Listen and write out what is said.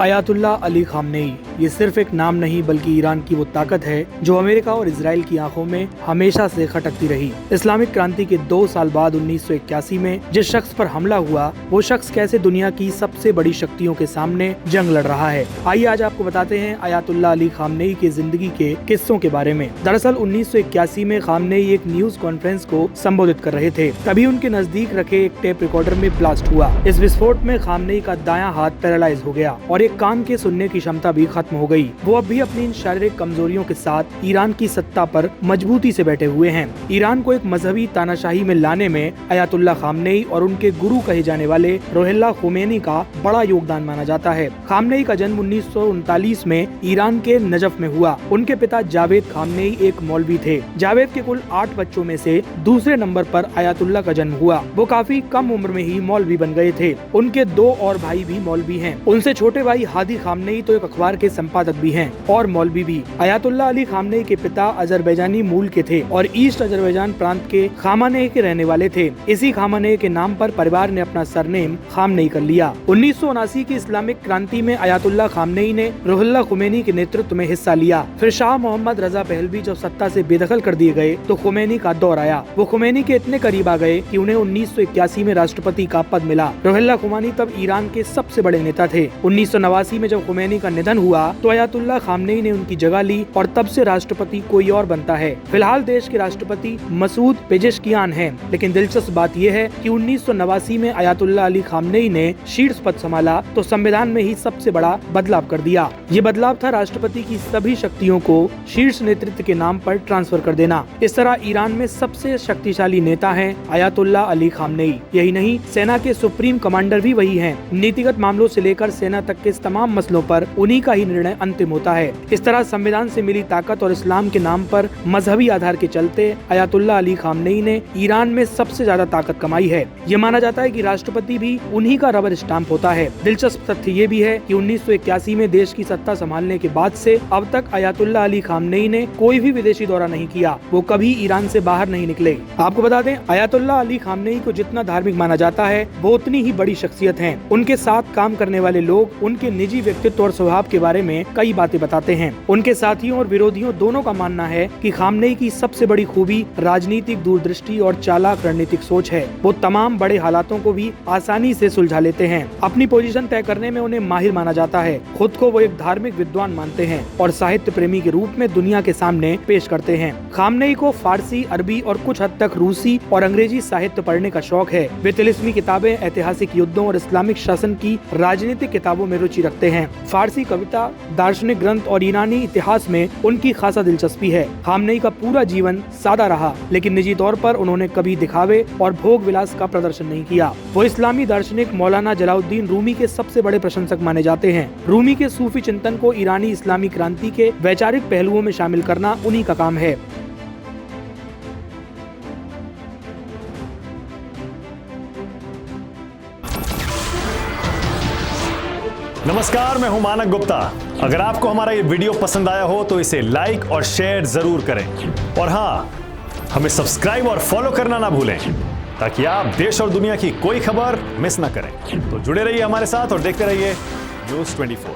Ayatollah Ali Khamenei ये सिर्फ एक नाम नहीं बल्कि ईरान की वो ताकत है जो अमेरिका और इजराइल की आंखों में हमेशा से खटकती रही। इस्लामिक क्रांति के 2 साल बाद 1981 में जिस शख्स पर हमला हुआ वो शख्स कैसे दुनिया की सबसे बड़ी शक्तियों के सामने जंग लड़ रहा है। आइए आज आपको बताते हैं अयातुल्ला अली खामनेई के जिंदगी के किस्सों के बारे में। दरअसल 1981 में खामनेई एक न्यूज कॉन्फ्रेंस को संबोधित कर रहे थे, तभी उनके नजदीक रखे एक टेप रिकॉर्डर में ब्लास्ट हुआ। इस विस्फोट में खामनेई का दायां हाथ पैरालाइज हो गया और एक कान के सुनने की क्षमता भी खत्म हो गई। वो अब भी अपनी इन शारीरिक कमजोरियों के साथ ईरान की सत्ता पर मजबूती से बैठे हुए हैं। ईरान को एक मजहबी तानाशाही में लाने में अयातुल्ला खामनेई और उनके गुरु कहे जाने वाले रुहुल्लाह खुमैनी का बड़ा योगदान माना जाता है। खामनेई का जन्म 1939 में ईरान के नजफ में हुआ। उनके पिता जावेद खामनेई एक मौलवी थे। जावेद के कुल 8 बच्चों में से दूसरे नंबर पर अयातुल्ला का जन्म हुआ। वो काफी कम उम्र में ही मौलवी बन गए थे। उनके 2 और भाई भी मौलवी हैं। उनसे छोटे भाई हादी खामनेई तो एक अखबार के संपादक भी हैं और मौलवी भी। अयातुल्ला अली खामनेई के पिता अजरबैजानी मूल के थे और ईस्ट अजरबैजान प्रांत के खामानेह के रहने वाले थे। इसी खामानेह के नाम पर परिवार ने अपना सरनेम खामनेई कर लिया। 1979 की इस्लामिक क्रांति में अयातुल्ला खामनेई ने रुहुल्लाह खुमैनी के नेतृत्व में हिस्सा लिया। फिर शाह मोहम्मद रजा पहलवी जब सत्ता से बेदखल कर दिए गए तो खुमैनी का दौर आया। वो खुमैनी के इतने करीब आ गए कि उन्हें 1981 में राष्ट्रपति का पद मिला। रुहुल्लाह खुमैनी तब ईरान के सबसे बड़े नेता थे। 1989 में जब खुमैनी का निधन हुआ तो अयातुल्ला खामनेई ने उनकी जगह ली और तब से राष्ट्रपति कोई और बनता है। फिलहाल देश के राष्ट्रपति मसूद पेजेश्कियान हैं। लेकिन दिलचस्प बात यह है कि 1989 में अयातुल्ला अली खामनेई ने शीर्ष पद संभाला तो संविधान में ही सबसे बड़ा बदलाव कर दिया। ये बदलाव था राष्ट्रपति की सभी शक्तियों को शीर्ष नेतृत्व के नाम पर ट्रांसफर कर देना। इस तरह ईरान में सबसे शक्तिशाली नेता है अयातुल्ला अली खामनेई। यही नहीं, सेना के सुप्रीम कमांडर भी वही हैं। नीतिगत मामलों से लेकर सेना तक के तमाम मसलों पर उन्हीं का ही निर्णय अंतिम होता है। इस तरह संविधान से मिली ताकत और इस्लाम के नाम पर मजहबी आधार के चलते अयातुल्ला अली खामनेई ने ईरान में सबसे ज्यादा ताकत कमाई है। ये माना जाता है कि राष्ट्रपति भी उन्हीं का रबर स्टाम्प होता है। दिलचस्प तथ्य ये भी है कि 1981 में देश की सत्ता संभालने के बाद से अब तक अयातुल्ला अली खामनेई ने कोई भी विदेशी दौरा नहीं किया। वो कभी ईरान से बाहर नहीं निकले। आपको बता दें, अयातुल्ला अली खामनेई को जितना धार्मिक माना जाता है वो उतनी ही बड़ी शख्सियत है। उनके साथ काम करने वाले लोग उनके निजी व्यक्तित्व और स्वभाव के बारे में कई बातें बताते हैं। उनके साथियों और विरोधियों दोनों का मानना है कि खामनेई की सबसे बड़ी खूबी राजनीतिक दूरदृष्टि और चालाक रणनीतिक सोच है। वो तमाम बड़े हालातों को भी आसानी से सुलझा लेते हैं। अपनी पोजीशन तय करने में उन्हें माहिर माना जाता है। खुद को वो एक धार्मिक विद्वान मानते हैं और साहित्य प्रेमी के रूप में दुनिया के सामने पेश करते हैं। खामनेई को फारसी, अरबी और कुछ हद तक रूसी और अंग्रेजी साहित्य पढ़ने का शौक है। वे तिलिस्मी किताबें, ऐतिहासिक युद्धों और इस्लामिक शासन की राजनीतिक किताबों में रुचि रखते हैं। फारसी कविता, दार्शनिक ग्रंथ और ईरानी इतिहास में उनकी खासा दिलचस्पी है। खामनेई का पूरा जीवन सादा रहा, लेकिन निजी तौर पर उन्होंने कभी दिखावे और भोग विलास का प्रदर्शन नहीं किया। वो इस्लामी दार्शनिक मौलाना जलालुद्दीन रूमी के सबसे बड़े प्रशंसक माने जाते हैं। रूमी के सूफी चिंतन को ईरानी इस्लामी क्रांति के वैचारिक पहलुओं में शामिल करना उन्हीं का काम है। नमस्कार, मैं हूं मानक गुप्ता। अगर आपको हमारा ये वीडियो पसंद आया हो तो इसे लाइक और शेयर जरूर करें और हाँ, हमें सब्सक्राइब और फॉलो करना ना भूलें ताकि आप देश और दुनिया की कोई खबर मिस ना करें। तो जुड़े रहिए हमारे साथ और देखते रहिए न्यूज़ 24।